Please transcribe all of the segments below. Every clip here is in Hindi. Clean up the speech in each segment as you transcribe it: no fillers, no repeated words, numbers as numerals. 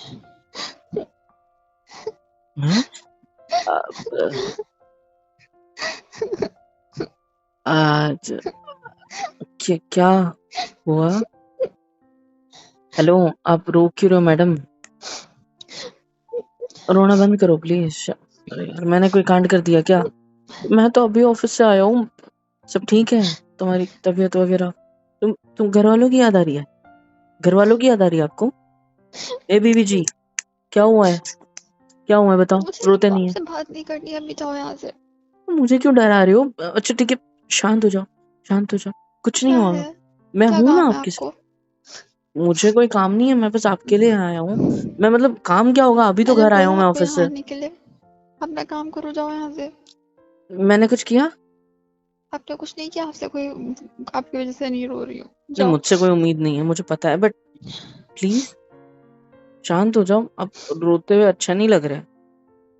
हैं? अब, आज क्या हुआ? हेलो, आप रो क्यों रहे हो मैडम? रोना बंद करो प्लीज। अरे यार, मैंने कोई कांड कर दिया क्या? मैं तो अभी ऑफिस से आया हूँ। सब ठीक है? तुम्हारी तबीयत वगैरह? तुम घर वालों की याद आ रही है? घर वालों की याद आ रही है आपको? ए बीवी जी, क्या हुआ है? क्या हुआ है बताओ, मुझे रोते नहीं है? आपसे बात नहीं करनी है, अभी जाओ यहाँ से। मुझे क्यों डरा रहे हो? अच्छा ठीक है, शांत हो जाओ, शांत हो जाओ, कुछ नहीं क्या होगा। है? मैं क्या हूं ना काम है आपके साथ। आपको? मुझे कोई काम नहीं है, मैं बस आपके लिए आया हूँ। मैं मतलब काम क्या होगा, अभी तो मैंने घर आया हूँ बोला मैं आपको ऑफिस यहाँ से। आने के लिए। अपना काम करो, जाओ यहाँ से। मैंने कुछ किया? आपने कुछ नहीं किया, आपसे कोई आपकी वजह से नहीं रो रही हूँ, नहीं, जाओ। मुझसे कोई उम्मीद नहीं है, मुझे पता है, बट प्लीज शांत हो जाओ। अब रोते हुए अच्छा नहीं लग रहा है।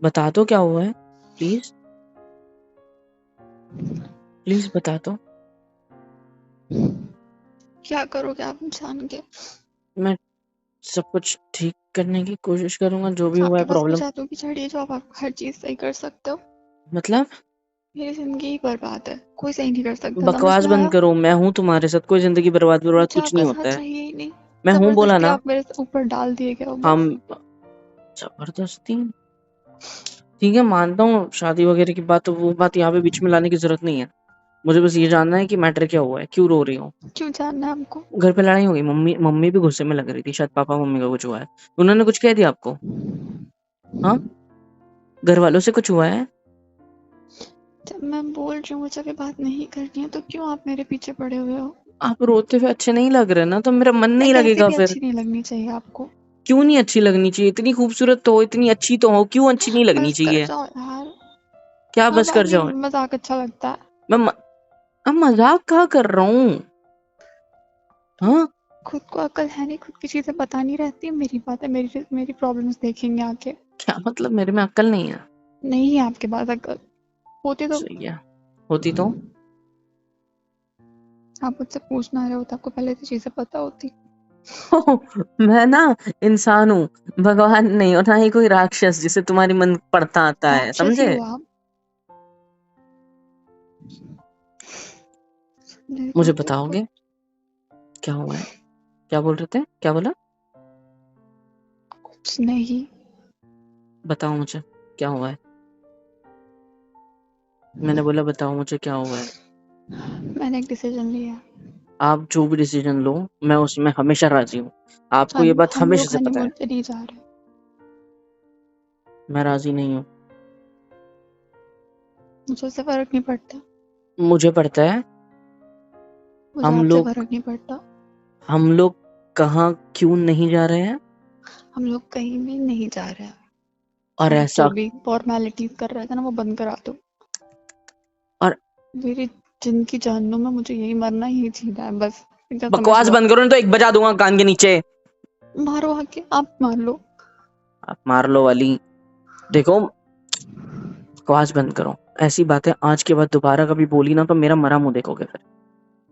बता दो क्या हुआ है, प्लीज प्लीज बता दो। क्या करोगे आप इंसान के? मैं सब कुछ ठीक करने की कोशिश करूंगा, जो भी हुआ आपके है पास कोई प्रॉब्लम। जादू की छड़ी है जो आप हर चीज सही कर सकते हो? मतलब मेरी जिंदगी ही बर्बाद है, कोई सही नहीं कर सकता, समझ बकवास में बंद आया? करो, मैं हूँ तुम्हारे साथ, कोई जिंदगी बर्बाद बर्बाद मुझे कुछ आपका नहीं साथ होता है। चाहिए ही नहीं। मैं हूँ बोला जबरदस्ती ना। आप मेरे ऊपर डाल दिए गए हो बस। हम जबरदस्ती? ठीक है, मानता हूँ शादी वगैरह की बात, तो वो बात यहाँ पे बीच में लाने की जरूरत नहीं है। मुझे बस ये जानना है कि मैटर क्या हुआ है, क्यों रो रही हो? क्यों जानना है हमको? घर पे लड़ाई हो गई? मम्मी मम्मी भी गुस्से में लग रही थी, शायद पापा मम्मी का कुछ हुआ है। उन्होंने कुछ कह दिया आपको? हाँ, घर वालों से कुछ हुआ है? जब मैं बोल रही हूँ मुझे अभी बात नहीं करनी है, तो क्यों आप मेरे पीछे पड़े हुए हो? आप रोते हुए अच्छे नहीं लग रहे ना, तो मेरा मन मैं नहीं कैसे लगेगा भी फिर। अच्छी नहीं लगनी चाहिए आपको? क्यों नहीं अच्छी लगनी चाहिए? इतनी खूबसूरत तो हो, इतनी अच्छी तो हो, क्यों अच्छी नहीं लगनी बस कर चाहिए? जाओ यार। क्या बस अब कर आगे जाओ? मजाक अच्छा लगता है। मैं म... अब मजाक कहाँ कर रहा हूँ? हाँ, खुद को अकल है नहीं, खुद की चीजें पता नहीं रहती, मेरी बात है, मेरी मेरी प्रॉब्लम्स देखेंगे आके। क्या मतलब मेरे में अक्ल नहीं है? नहीं है आपके पास अकल, होती तो सही है, होती तो। आप मुझसे पूछना रहे होते, आपको पहले से चीजें पता होती। मैं ना इंसान हूँ, भगवान नहीं, और ना ही कोई राक्षस जिसे तुम्हारी मन पढ़ता आता है, राक्षस ही समझे? हो आप। मेरे को मुझे तो बताओगे क्या हुआ है? क्या बोल रहे थे, क्या बोला? कुछ नहीं। बताओ मुझे क्या हुआ है। मैंने बोला बताओ मुझे क्या हुआ है। मैंने एक डिसीजन लिया। आप जो भी डिसीजन लो, मैं उसमें हमेशा राजी हूँ। आपको ये बात हम हमेशा लोग से पता हनीमून है। पे नहीं जा रहे। मैं राजी नहीं हूँ। मुझे उससे फर्क नहीं पड़ता। मुझे पड़ता है। मुझे हम आपसे लोग फर्क नहीं पड़ता। हम लोग कहाँ क्यों नहीं जा रहे हैं? हम लोग कहीं भी नहीं जा रहे हैं। और अब ऐसा, जो भी फॉर्मेलिटीज कर रहे थे ना, वो बंद करा दो। और मेरी जिंदगी जानने में मुझे यही मरना ही जीना है बस। इतना समझ बकवास लो बंद आप। करो, नहीं तो एक बजा दूंगा कान के नीचे। मारो आके, आप मार लो। आप मार लो वाली। देखो, बकवास बंद करो। ऐसी बातें आज के बाद दोबारा कभी बोली ना, तो मेरा मरा मुंह देखोगे फिर।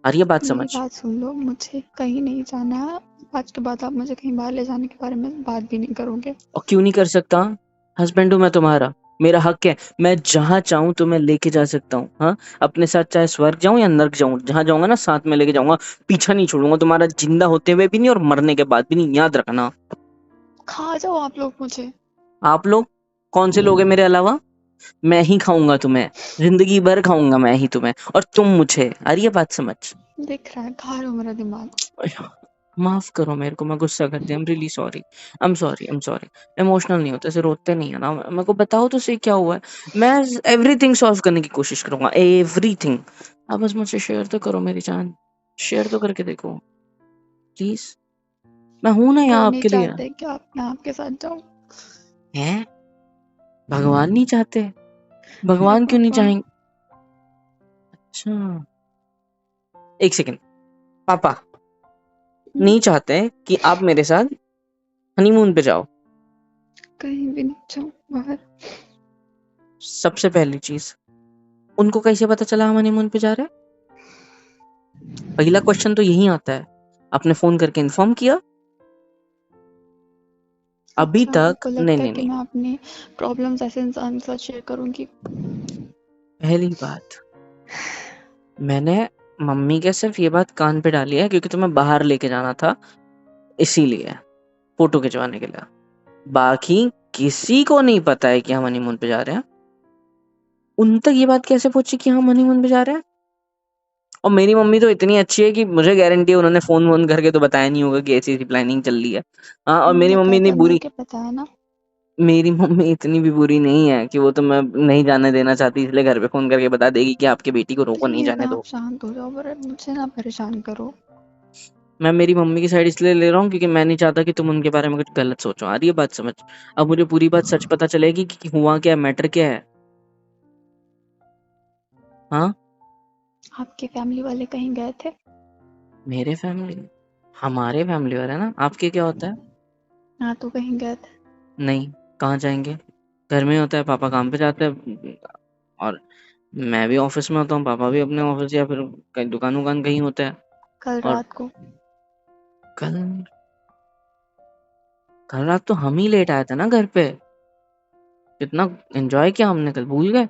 आ रही है बात मेरी समझ? बात सुन लो, मुझे कहीं नहीं जाना है। आज के बाद आप मुझे कहीं बाहर ले जाने के बारे में बात भी नहीं करोगे। और क्यों नहीं कर सकता? हस्बैंड हूं मैं तुम्हारा, मेरा हक है। मैं जहां चाहूं तुम्हें लेके जा सकता हूँ। हाँ, अपने साथ चाहे स्वर्ग जाऊं या नर्क जाऊं, जहां जाऊंगा ना साथ में लेके जाऊंगा। पीछा नहीं छोड़ूंगा तुम्हारा, जिंदा होते हुए भी नहीं और मरने के बाद भी नहीं, याद रखना। खा जाओ आप लोग मुझे। आप लोग कौन से लोग हैं मेरे अलावा? मैं ही खाऊंगा तुम्हें, जिंदगी भर खाऊंगा मैं ही तुम्हें, और तुम मुझे। आ रही है बात समझ? दिख रहा है, खा रहे हो मेरा दिमाग। माफ करो मेरे को, मैं गुस्सा करती हूँ। I am really sorry, I am sorry, I am sorry. Emotional नहीं होते, ऐसे रोते नहीं है ना। मेरे को बताओ तो सही क्या हुआ है। मैं एवरीथिंग सॉल्व करने की कोशिश करूंगा, एवरीथिंग। आप बस मुझसे शेयर तो करो मेरी जान, शेयर तो करके देखो प्लीज। मैं हूं ना वो यहाँ नहीं आपके लिए। चाहते कि आप मैं आपके साथ जाऊं। हैं? भगवान नहीं चाहते? मेरे भगवान क्यों नहीं पापा। चाहेंगे? अच्छा, एक सेकेंड। पापा नहीं चाहते कि आप मेरे साथ हनीमून पे जाओ? कहीं भी नहीं जाऊं बाहर। सबसे पहली चीज, उनको कैसे पता चला हम हनीमून पे जा रहे हैं? पहला क्वेश्चन तो यही आता है। आपने फोन करके इन्फॉर्म किया? अभी अच्छा, तक आपको नहीं, लगता है नहीं, कि नहीं। मैं अपनी प्रॉब्लम्स ऐसे इंसान के साथ शेयर करूँगी? पहली बात, मैंने मम्मी के सिर्फ़ ये बात कान पे डाली है क्योंकि तुम्हें बाहर लेके जाना था, इसीलिए, फ़ोटो खिंचवाने के लिए। बाकी किसी को नहीं पता है कि हम हनीमून पे जा रहे हैं। उन तक ये बात कैसे पहुँची कि हम हनीमून पे जा रहे हैं? और मेरी मम्मी तो इतनी अच्छी है कि मुझे गारंटी है उन्होंने फ़ोन-वोन करके तो बताया नहीं होगा कि ऐसी-ऐसी प्लानिंग चल रही है। हाँ, और मेरी मम्मी इतनी बकायदा मिल बुरी के पता है ना। मेरी मम्मी इतनी भी बुरी नहीं है कि वो तुम्हें नहीं जाने देना चाहती, इसलिए घर पे फ़ोन करके बता देगी कि आपकी बेटी को रोको, नहीं प्लीज़ जाने आप दो। शांत हो जाओ, पर मुझे ना परेशान करो। मैं मेरी मम्मी की साइड इसलिए ले रहा हूँ क्योंकि मैं नहीं चाहता कि तुम उनके बारे में कुछ गलत सोचो। आ रही है बात समझ? अब मुझे पूरी बात सच पता चलेगी कि हुआ क्या है, मैटर क्या है। हाँ? आपके फैमिली वाले कहीं गए थे? मेरे फैमिली हमारे फैमिली वाले ना, आपके क्या होता है? हाँ, तो कहीं गए थे? नहीं, कहाँ जाएँगे? घर में ही होता है, पापा काम पे जाते हैं और मैं भी ऑफ़िस में होता हूँ, पापा भी अपने ऑफ़िस या फिर कहीं दुकान-वुकान कहीं होते हैं। कल और रात को? कल कल रात तो हम ही लेट आए थे ना घर पे। कितना एन्जॉय किया हमने कल, भूल गए?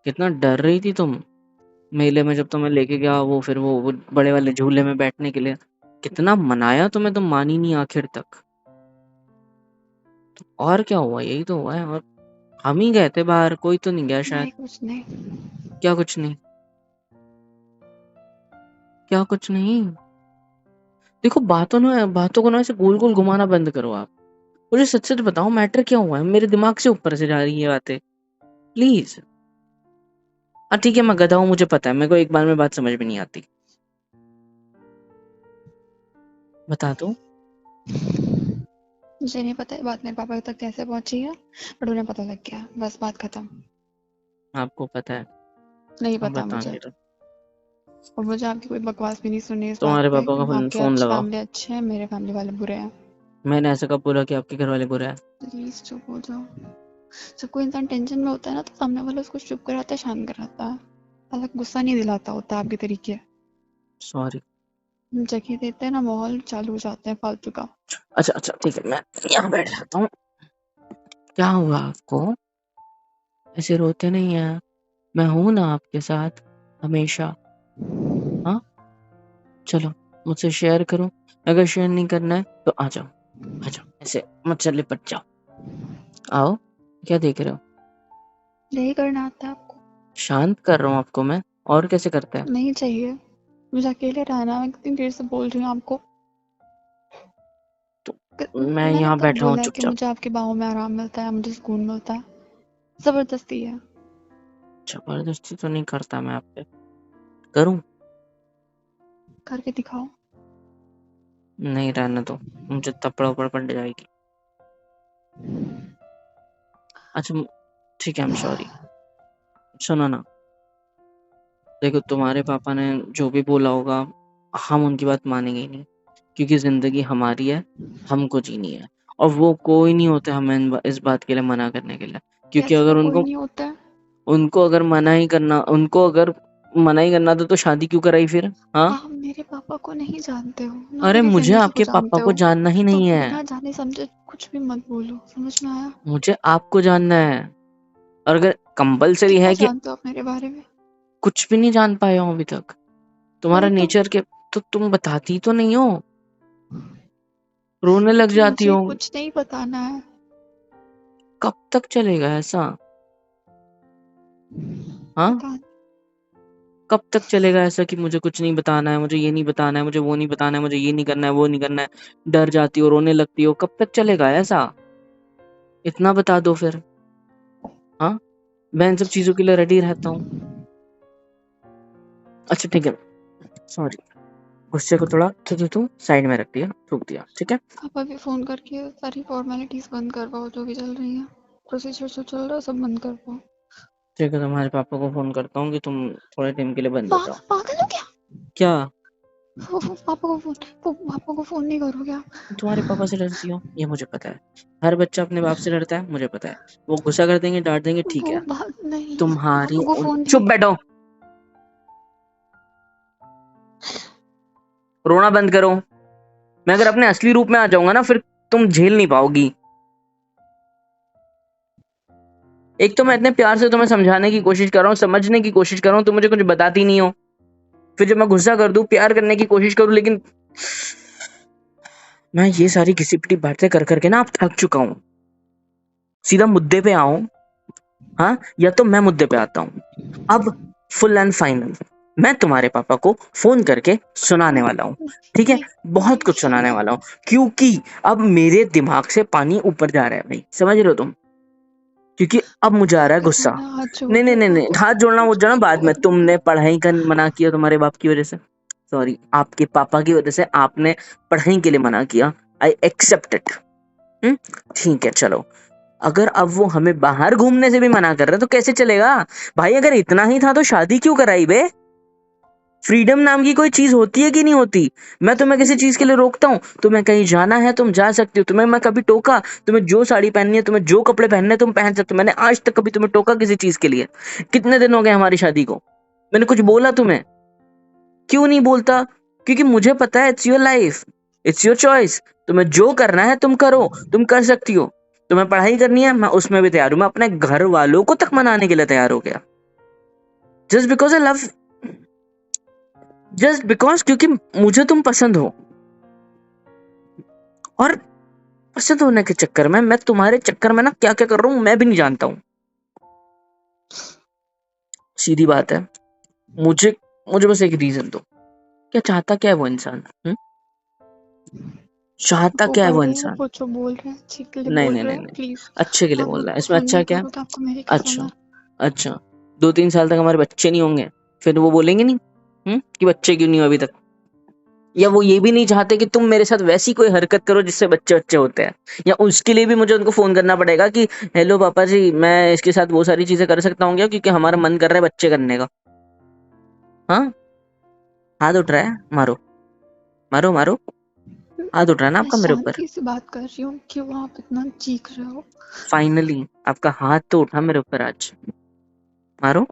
कितना डर रही थी तुम, मेले में जब तुम्हें लेके गया वो फिर वो बड़े वाले झूले में बैठने के लिए। कितना मनाया तुम्हें, तुम मानी नहीं आखिर तक। और क्या हुआ? यही तो हुआ है और हम ही गए थे बाहर, कोई तो नहीं गया शायद। नहीं, कुछ नहीं। क्या कुछ नहीं? क्या कुछ नहीं? देखो बातों को ना ऐसे गोल-गोल घुमाना बंद करो आप। मुझे सच-सच बताओ मैटर क्या हुआ है? मेरे दिमाग से ऊपर से जा रही है ये बातें। प्लीज़। हाँ, ठीक है मैं गधा हूँ मुझे पता है। मेरे को एक बार में बात समझ में नहीं आती। बता दो। मुझे नहीं पता ये बात मेरे पापा तक कैसे पहुंची है, बट उन्हें पता लग गया, बस बात खत्म। आपको पता है, नहीं अब पता बता मुझे। नहीं रहा। और मुझे आपकी कोई बकवास भी नहीं सुननी इस बात तुम्हारे पे। पापा का आपके फ़ोन अच्छे लगाओ। फैमिली अच्छे हैं, मेरे फैमिली वाले बुरे हैं। मैंने ऐसा कब बोला कि आपके घर वाले बुरे हैं? प्लीज चुप हो जाओ। जब कोई इंसान टेंशन में होता है ना, तो सामने वाला उसको चुप कराता है, शांत कराता है। अलग गुस्सा नहीं दिलाता होता आपके तरीके। सॉरी। जगह देते हैं ना, माहौल चालू हो जाता है फालतू का। अच्छा, अच्छा ठीक है मैं यहाँ बैठ जाता हूँ। क्या हुआ आपको? ऐसे रोते नहीं हैं। मैं हूँ ना आपके साथ हमेशा। हाँ? चलो मुझसे शेयर करो। अगर शेयर नहीं करना है तो आ जाओ, आ जाओ। ऐसे मत चल लिपट जाओ। आओ। क्या देख रहे हो? यही करना आता है आपको? शांत कर रहा हूँ आपको मैं। और कैसे करते हैं? नहीं चाहिए। मुझे अकेले रहना है, मैं कितनी देर से बोल रही हूँ आपको। तो मैं मैंने यहाँ कब बैठा हूँ बोला है कि चुपचाप। मुझे आपके बाहों में आराम मिलता है, मुझे सुकून मिलता है? जबरदस्ती है। ज़बरदस्ती तो नहीं करता मैं आप पे। करूँ? करके दिखाओ। नहीं रहने दो। मुझे थप्पड़-वप्पड़ पड़ जाएगी। अच्छा ठीक है, आई एम सॉरी। सुनो ना, देखो तुम्हारे पापा ने जो भी बोला होगा, हम उनकी बात मानेंगे ही नहीं, क्योंकि ज़िंदगी हमारी है, हमको जीनी है और वो कोई नहीं होते हमें इस बात के लिए मना करने के लिए। क्योंकि कैसे अगर वो कोई उनको नहीं होता है? उनको अगर मना ही करना था तो शादी क्यों कराई फिर? हाँ? आप मेरे पापा को नहीं जानते हो, ना अरे मेरी मुझे ज़िंदगी को आपके पापा जानते को हो। जानना ही तो नहीं है। बिना जाने समझे कुछ भी मत बोलो, समझ में आया? मुझे आपको जानना है और अगर कंपल्सरी कितना है कि जानते हो आप मेरे बारे में? कुछ भी नहीं जान पाए हो अभी तक। तुम्हारा वही तो। नेचर के तो तुम बताती तो नहीं हो। रोने लग जाती मुझे हो। कुछ नहीं बताना है। कब तक चलेगा ऐसा? हाँ? पता नहीं। कब तक चलेगा ऐसा कि मुझे कुछ नहीं बताना है, मुझे ये नहीं बताना है, मुझे वो नहीं बताना है, मुझे ये नहीं करना है, वो नहीं करना है, डर जाती हो, रोने लगती हो, कब तक चलेगा ऐसा? इतना बता दो फिर। हाँ? मैं इन सब चीज़ों के लिए रेडी रहता हूँ। अच्छा ठीक है, सॉरी। गुस्से को थोड़ा थू साइड में रख दिया, थूक दिया, ठीक है? आप अभी फ़ोन करके सारी फॉर्मेलिटीज़ बंद करवाओ, जो भी चल रही हैं। प्रोसीजर जो चल रहा है सब बंद करवाओ। ठीक है, तुम्हारे पापा को फ़ोन करता हूँ कि तुम थोड़े टाइम के लिए बंद हो जाओ। पागल हो क्या? क्या? पापा को फ़ोन नहीं करोगे आप? तुम्हारे पापा से डरती हो, ये मुझे पता है। हर बच्चा अपने बाप से डरता है, मुझे पता है। वो गुस्सा कर देंगे, डाँट देंगे, ठीक वो है। बात नहीं, तुम्हारी पापा को उन फ़ोन चुप नहीं। बैठो। रोना बंद करो। मैं अगर अपने असली रूप में आ जाऊँगा ना फिर तुम झेल नहीं पाओगी। एक तो मैं इतने प्यार से तुम्हें समझाने की कोशिश कर रहा हूँ, समझने की कोशिश कर रहा हूँ, तुम मुझे कुछ बताती नहीं हो। फिर जब मैं गुस्सा कर दूं, प्यार करने की कोशिश करूं, लेकिन मैं ये सारी घिसी-पिटी बातें कर करके ना अब थक चुका हूँ। सीधा मुद्दे पे आओ। हाँ, या तो मैं मुद्दे पे आता हूँ। अब फुल एंड फाइनल मैं तुम्हारे पापा को फोन करके सुनाने वाला हूँ, ठीक है? भाई बहुत भाई कुछ सुनाने शांत वाला हूँ, क्योंकि अब मेरे दिमाग से पानी ऊपर जा रहा है भाई, समझ रहे हो तुम? क्योंकि अब मुझे आ रहा है आपके गुस्सा। सामने हाथ जोड़ नहीं नहीं रहे नहीं हो, नहीं, आपको हाथ सब जोड़ना वो कुछ जो ना बाद में, छोड़ तुमने दो। पढ़ाई का मना किया तुम्हारे बाप की वजह से, सॉरी आपके पापा की वजह से आपने पढ़ाई के लिए मना किया, आई एक्सेप्ट इट। ठीक है चलो, अगर अब वो हमें बाहर घूमने से भी मना कर रहे हैं तो कैसे चलेगा भाई? अगर इतना ही था तो शादी क्यों कराई बे? फ्रीडम नाम की कोई चीज होती है कि नहीं होती? मैं तुम्हें किसी चीज के लिए रोकता हूँ? तुम्हें कहीं जाना है तुम जा सकती हो, तुम्हें मैं कभी टोका? तुम्हें जो साड़ी पहननी है, तुम्हें जो कपड़े पहनने हैं, तुम पहन सकते हो। मैंने आज तक कभी तुम्हें टोका किसी चीज के लिए? कितने दिन हो गए हमारी शादी को, मैंने कुछ बोला तुम्हें? क्यों नहीं बोलता? क्योंकि मुझे पता है it's your life, it's your choice. तुम्हें जो करना है तुम करो, तुम कर सकती हो। तुम्हें पढ़ाई करनी है, मैं उसमें भी तैयार हूं, मैं अपने घर वालों को तक मनाने के लिए तैयार हो गया, just because I love, just because क्योंकि मुझे तुम पसंद हो। और पसंद होने के चक्कर में मैं तुम्हारे चक्कर में ना क्या क्या कर रहा हूं मैं भी नहीं जानता हूँ। सीधी बात है, मुझे मुझे बस एक रीजन दो, क्या चाहता क्या है वो इंसान? चाहता वो क्या है वो बड़े हैं, इंसान? वो जो बोल रहे हैं अच्छे के लिए नहीं बोल नहीं रहे नहीं हैं, नहीं, प्लीज अच्छे के लिए आप बोल रहा है, उनको इसमें फोन अच्छा नहीं क्या है? करो तो आपको मेरी कसम अच्छा है। अच्छा, 2-3 साल तक हमारे बच्चे नहीं होंगे, फिर वो बोलेंगे नहीं कि बच्चे क्यों नहीं हुए अभी तक? या वो ये भी नहीं चाहते कि तुम मेरे साथ वैसी कोई हरकत करो जिससे बच्चे बच्चे होते हैं? या उसके लिए भी मुझे उनको फोन करना पड़ेगा कि हेलो पापा जी, मैं इसके साथ वो सारी चीजें कर सकता हूँ क्या, क्योंकि हमारा मन कर रहा है बच्चे करने का? हाँ, हाथ उठ रहा है, मारो मारो मारो, हाथ उठ रहा है ना मैं आपका मेरे ऊपर? शांति से बात कर रही हूँ, क्यों आप इतना चीख रहे हो? फाइनली आपका हाथ तो उठा मेरे ऊपर आज, मारो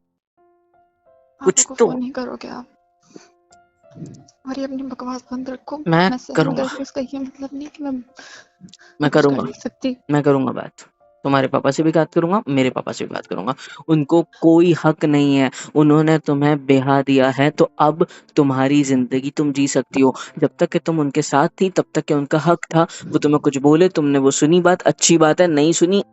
कुछ पापा को तो। फोन नहीं करोगे आप? और ये अपनी बकवास बंद रखो। मैं मैं सहन कर करूंगा, रही हूँ, इसका ये मतलब नहीं कि मैं मैं कुछ कर करूंगा, नहीं सकती। मैं करूंगा बात। तुम्हारे पापा से भी बात करूंगा, मेरे पापा से भी बात करूंगा। उनको कोई हक नहीं है, उन्होंने तुम्हें ब्याह दिया है तो अब तुम्हारी जिंदगी तुम जी सकती हो। जब तक कि तुम उनके साथ थी तब तक के उनका हक था, वो तुम्हें कुछ बोले, तुमने वो सुनी बात, अच्छी बात है, नहीं सुनी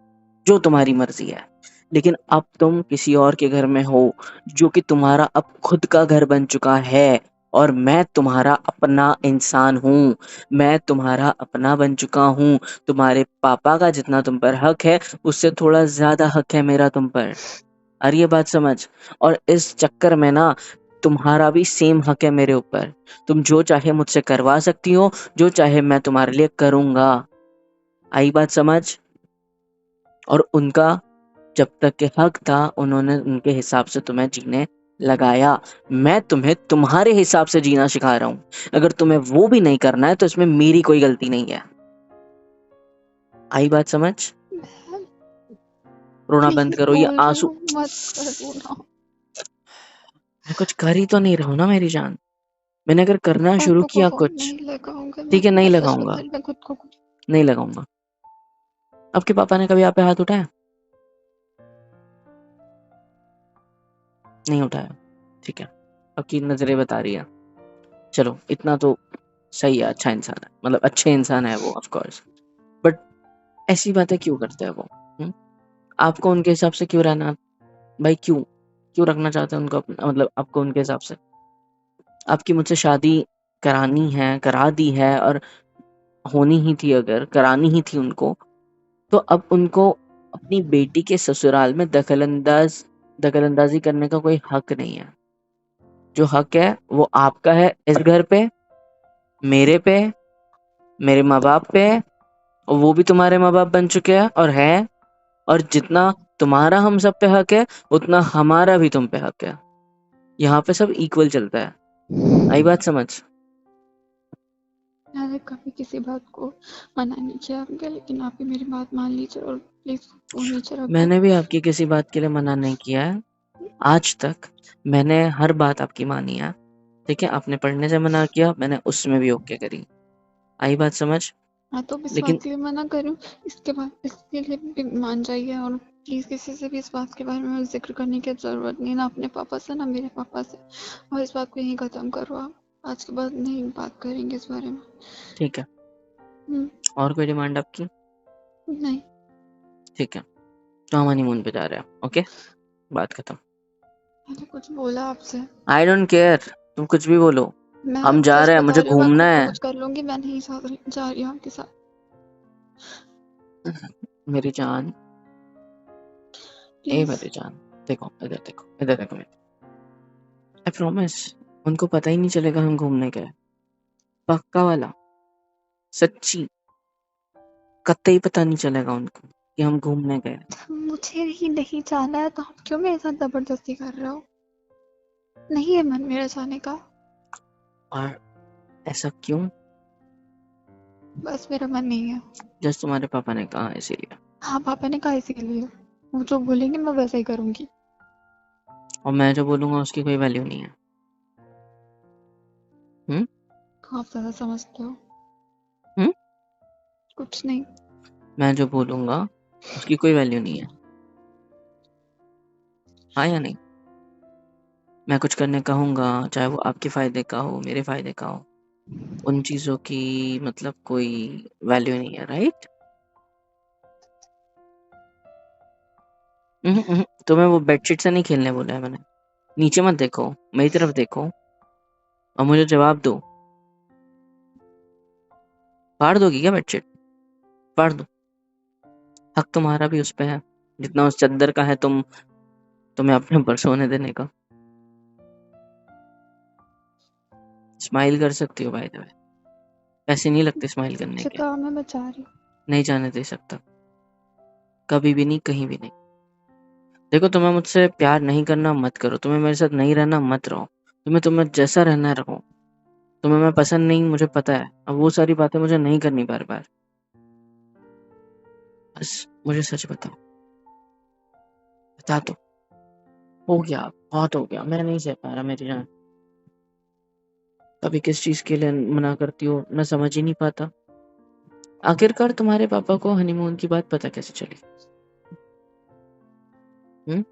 जो तुम्हारी मर्जी है। लेकिन अब तुम किसी और के घर में हो, जो कि तुम्हारा अब खुद का घर बन चुका है, और मैं तुम्हारा अपना इंसान हूँ, मैं तुम्हारा अपना बन चुका हूँ। तुम्हारे पापा का जितना तुम पर हक है, उससे थोड़ा ज्यादा हक है मेरा तुम पर। और ये बात समझ, और इस चक्कर में ना तुम्हारा भी सेम हक है मेरे ऊपर। तुम जो चाहे मुझसे करवा सकती हो, जो चाहे मैं तुम्हारे लिए करूंगा। आई बात समझ? और उनका जब तक के हक था, उन्होंने उनके हिसाब से तुम्हें जीने लगाया। मैं तुम्हें तुम्हारे हिसाब से जीना सिखा रहा हूँ। अगर तुम्हें वो भी नहीं करना है तो इसमें मेरी कोई गलती नहीं है। आई बात समझ? रोना बंद प्लीज करो, ये बोल रही आंसू। हूँ, मत करो ना। मैं कुछ कर ही तो नहीं रहा हूँ ना मेरी जान। मैंने अगर करना शुरू पापा को किया फोन कुछ, नहीं लगाऊंगा ठीक है नहीं मैं सच लगाऊंगा, बता रही, मैं खुद को नहीं लगाऊंगा। आपके पापा ने कभी आप पे हाथ उठाया? नहीं उठाया, ठीक है। आपकी नजरें बता रही है, चलो इतना तो सही है, अच्छा इंसान है, मतलब अच्छे इंसान है वो ऑफ कोर्स। बट ऐसी बातें क्यों करते हैं वो? हम्म? आपको उनके हिसाब से क्यों रहना भाई? क्यों क्यों रखना चाहते हैं उनको मतलब आपको उनके हिसाब से? आपकी मुझसे शादी करानी है, करा दी है, और होनी ही थी, अगर करानी ही थी उनको, तो अब उनको अपनी बेटी के ससुराल में दखलंदाजी करने का कोई हक नहीं है। जो हक है वो आपका है इस घर पे, मेरे पे, मेरे माँ बाप पे, और वो भी तुम्हारे माँ बाप बन चुके हैं और है। और जितना तुम्हारा हम सब पे हक है, उतना हमारा भी तुम पे हक है। यहाँ पे सब इक्वल चलता है। आई बात समझ? मैंने कभी किसी बात को मना नहीं किया आपके, लेकिन आप ही मेरी बात मान लीजिए और प्लीज फोन नीचे रख दो। मैंने भी आपकी किसी बात के लिए मना नहीं किया है आज तक। मैंने हर बात आपकी मानी है, ठीक है? आपने पढ़ने से मना किया, मैंने उसमें भी ओके करी। आई बात समझ? हाँ तो इस लेकिन बात के लिए मना करूँ, इसके बाद इसके लिए भी मान जाइए और प्लीज किसी से भी इस बात के बारे में जिक्र करने की जरूरत नहीं, ना अपने पापा से ना मेरे पापा से, और इस बात को यहीं खत्म करो आप। आज के बाद नहीं बात करेंगे इस बारे में। ठीक है, हम्म, और कोई डिमांड आपकी? नहीं। ठीक है, तो हम हनीमून पे जा रहे हैं, ओके, बात खत्म। मैंने कुछ बोला आपसे? आई डोंट केयर, तुम कुछ भी बोलो, मैं हम जा सच रहे हैं, बता मुझे रही हूँ, मैं घूमना खुद को है। कुछ कर लूंगी, मैं नहीं जा रही हूँ आपके साथ। मेरी जान, ए प्लीज। मेरी जान, देखो इधर देखो, इधर देखो मेरी, आई प्रॉमिस उनको पता ही नहीं चलेगा हम घूमने गए, पक्का वाला, सच्ची, कतई पता नहीं चलेगा उनको कि हम घूमने गए। मुझे ही नहीं जाना है तो आप क्यों मेरे साथ जबरदस्ती कर रहे हो? नहीं है मन मेरा जाने का। और ऐसा क्यों? बस मेरा मन नहीं है। जस्ट तुम्हारे पापा ने कहा इसीलिए। हाँ, पापा ने कहा इसीलिए। वो जो बोलेंगे मैं वैसा ही करूंगी। और मैं जो बोलूंगा उसकी कोई वैल्यू नहीं है। हम्म आप ज्यादा समझते हो। हम्म कुछ नहीं। मैं जो बोलूंगा उसकी कोई वैल्यू नहीं है, हाँ या नहीं? मैं कुछ करने कहूंगा, चाहे वो आपके फायदे का हो, मेरे फायदे का हो, उन चीजों की मतलब कोई वैल्यू नहीं है, राइट? तुम्हें वो बेडशीट से नहीं खेलने बोला है मैंने। नीचे मत देखो, मेरी तरफ देखो और मुझे जवाब दो। फाड़ दोगी क्या बेडशीट? फाड़ दो, हक तुम्हारा भी उस पे है जितना उस चद्दर का है तुम्हें अपने ऊपर सोने देने का। स्माइल कर सकती हो बाय द वे, पैसे नहीं लगते स्माइल करने मुझे के। काम है, मैं जा रही हूँ। नहीं जाने दे सकता, कभी भी नहीं, कहीं भी नहीं। देखो, तुम्हें मुझसे प्यार नहीं करना मत करो, तुम्हें मेरे साथ नहीं रहना मत रहो, तुम्हें जैसा रहना है रहो। तुम्हें मैं पसंद नहीं, मुझे पता है, अब वो सारी बातें मुझे नहीं करनी बार बार। बस मुझे सच बताओ, बता दो, हो गया, बहुत हो गया, मैं नहीं सह पा रहा मेरी जान। कभी किस चीज के लिए मना करती हो मैं समझ ही नहीं पाता। आखिरकार तुम्हारे पापा को हनीमून की बात पता कैसे चली? हम्म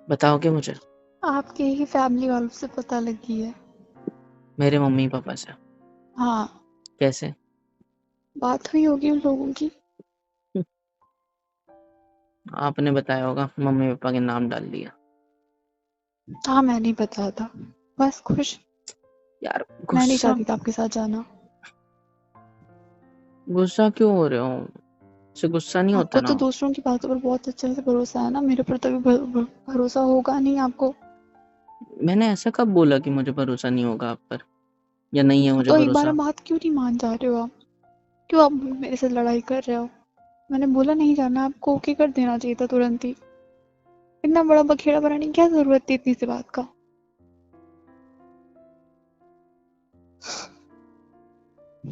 बताओगे मुझे? आपके ही फैमिली वालों से पता लगी है। मेरे मम्मी पापा से? हाँ। कैसे? बात हुई होगी उन लोगों की। आपने बताया होगा, मम्मी पापा के नाम डाल दिया। हाँ, मैं नहीं बताया था। बस खुश। यार मैं नहीं गुस्सा, चाहती था आपके साथ जाना। गुस्सा क्यों हो रहे हो? से गुस्सा नहीं होता आपको ना। तो दूसरों की बातों पर बहुत अच्छे से भरोसा है ना, मेरे पर तो भरोसा होगा नहीं आपको। मैंने ऐसा कब बोला कि मुझे भरोसा नहीं होगा आप पर, या नहीं है मुझे तो एक बार भरोसा? बात क्यों नहीं मान जा रहे हो आप? क्यों आप मेरे से लड़ाई कर रहे हो? मैंने बोला नहीं जाना, आपको ओके कर देना चाहिए था तुरंत ही। इतना बड़ा बखेड़ा बनाने की क्या जरूरत थी इतनी सी बात का?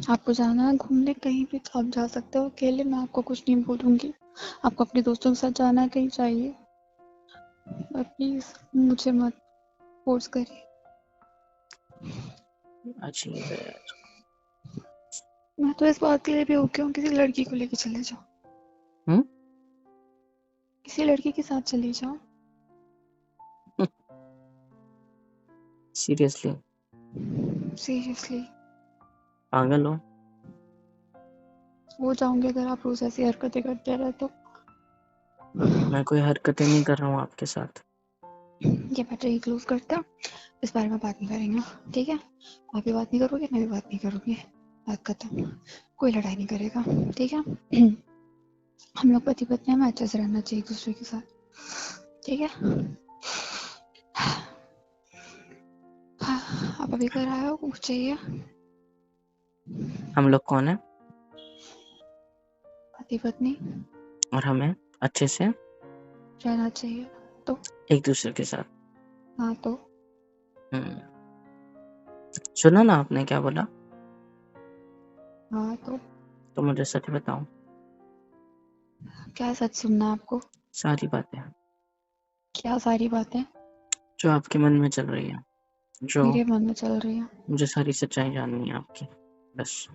आपको जाना है घूमने कहीं भी तो आप जा सकते हो अकेले, मैं आपको कुछ नहीं बोलूंगी। आपको अपने दोस्तों के साथ जाना है कहीं चाहिए, प्लीज मुझे मत फोर्स करिए। अजीब है यार। मैं तो इस बात के लिए भी ओके हूँ, किसी लड़की को लेके चले जाओ। हम्म किसी लड़की के साथ चले जाओ। सीरियसली? सीरियसली। पागल हो? हो जाऊंगी अगर आप रोज ऐसी हरकतें करते रहे तो। मैं कोई हरकतें नहीं कर रहा हूँ आपके साथ। ये मैटर ही क्लोज करते हैं, इस बारे में बात नहीं करेंगे, ठीक है? आप भी बात नहीं करोगे, मैं भी बात नहीं करूंगी। बात खत्म। कोई लड़ाई नहीं करेगा, ठीक है? हम लोग पति पत्नी, हमें अच्छे से रहना चाहिए एक दूसरे के साथ, ठीक है? हाँ, आप अभी घर आए हो, कुछ चाहिए? हम लोग कौन है? पति पत्नी। और हमें अच्छे से रहना चाहिए तो। एक दूसरे के साथ। हाँ तो। हम्म सुना ना आपने क्या बोला? हाँ तो मुझे सच बताओ, क्या सच सुनना है आपको? सारी बातें क्या सारी बातें जो आपके मन में चल रही है, जो मेरे मन में चल रही है? मुझे सारी सच्चाई जाननी है आपकी, बस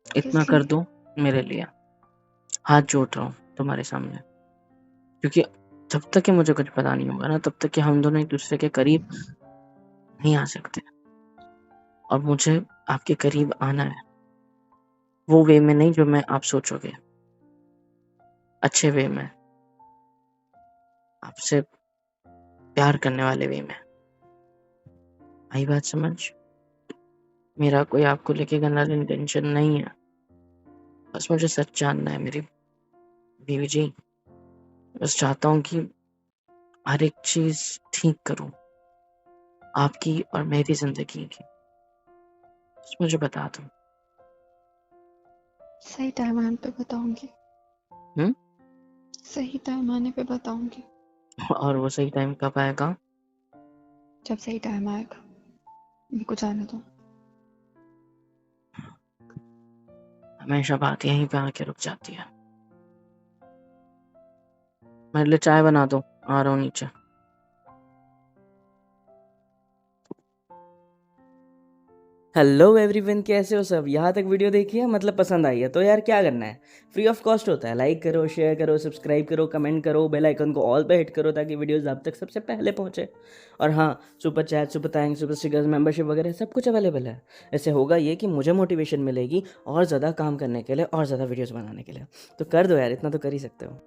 किस इतना कर लिए? दो मेरे लिए। हाथ जोड़ रहा हूँ तुम्हारे सामने, क्योंकि जब तक कि मुझे कुछ पता नहीं होगा ना, तब तक कि हम दोनों एक-दूसरे के करीब नहीं आ सकते और मुझे आपके करीब आना है। वो वे में नहीं जो मैं आप सोचोगे, अच्छे वे में, आपसे प्यार करने वाले वे में। आई बात समझ? मेरा कोई आपको लेके गंदा इंटेंशन नहीं है। बस मुझे सच जानना है मेरी बीवी जी। बस चाहता हूँ कि हर एक चीज़ ठीक करूँ, आपकी और मेरी ज़िंदगी की। बस मुझे बता दो। सही टाइम आने पे बताऊंगी। हुँ? सही टाइम आने पे बताऊंगी। और वो सही टाइम कब आएगा? जब सही टाइम आएगा। मेरे को जाने दो। हमेशा बात यहीं पे आके रुक जाती है। मेरे लिए चाय बना दो, आ रहा हूँ नीचे। हेलो एवरीवन, कैसे हो सब? यहाँ तक वीडियो देखी है, मतलब पसंद आई है तो यार क्या करना है, फ्री ऑफ कॉस्ट होता है। लाइक करो, शेयर करो, सब्सक्राइब करो, कमेंट करो, बेल आइकन को ऑल पे हिट करो ताकि वीडियोस आप तक सबसे पहले पहुँचे। और हाँ, super chat, super thanks, super stickers, membership वगैरह सब कुछ अवेलेबल है। इससे होगा ये कि मुझे मोटिवेशन मिलेगी और ज़्यादा काम करने के लिए और ज़्यादा वीडियोज़ बनाने के लिए। तो कर दो यार, इतना तो कर ही सकते हो।